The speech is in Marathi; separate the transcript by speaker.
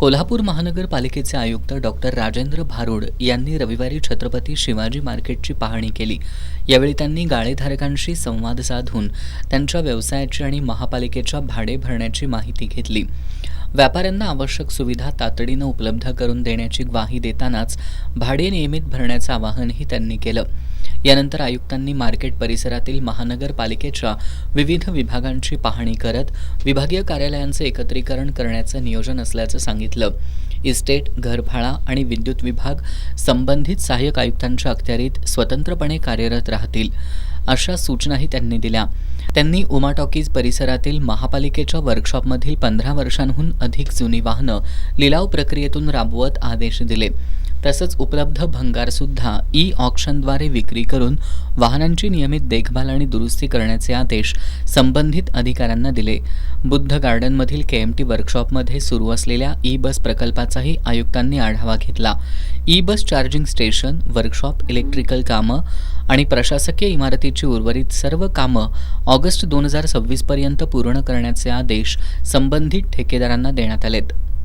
Speaker 1: कोल्हापूर महानगरपालिकेचे आयुक्त डॉक्टर राजेंद्र भारुड यांनी रविवारी छत्रपती शिवाजी मार्केटची पाहणी केली। यावेळी त्यांनी गाळेधारकांशी संवाद साधून त्यांच्या व्यवसायाची आणि महापालिकेच्या भाडे भरण्याची माहिती घेतली। व्यापाऱ्यांना आवश्यक सुविधा तातडीनं उपलब्ध करून देण्याची ग्वाही देतानाच भाडे नियमित भरण्याचं आवाहनही त्यांनी केलं। यानंतर आयुक्तांनी मार्केट परिसरातील महानगरपालिकेच्या विविध विभागांची पाहणी करत विभागीय कार्यालयांचे एकत्रीकरण करण्याचं नियोजन असल्याचं सांगितलं। इस्टेट, घरफाळा आणि विद्युत विभाग संबंधित सहाय्यक आयुक्तांच्या अखत्यारीत स्वतंत्रपणे कार्यरत राहतील, अशा सूचनाही त्यांनी दिल्या। त्यांनी उमा टॉकीज परिसरातील महापालिकेच्या वर्कशॉपमधील 15 वर्षांहून अधिक जुनी वाहनं लिलाव प्रक्रियेतून राबवत आदेश दिले। तसंच उपलब्ध भंगारसुद्धा ई-ऑक्शनद्वारे विक्री करून वाहनांची नियमित देखभाल आणि दुरुस्ती करण्याचे आदेश संबंधित अधिकाऱ्यांना दिले। बुद्ध गार्डनमधील KMT वर्कशॉपमध्ये सुरू असलेल्या ई-बस प्रकल्पाचाही आयुक्तांनी आढावा घेतला। E-bus charging station, workshop, electrical कामं आणि प्रशासकीय इमारतीची उर्वरित सर्व कामं ऑगस्ट 2026 पर्यंत पूर्ण करण्याचे आदेश संबंधित ठेकेदारांना देण्यात आलेत।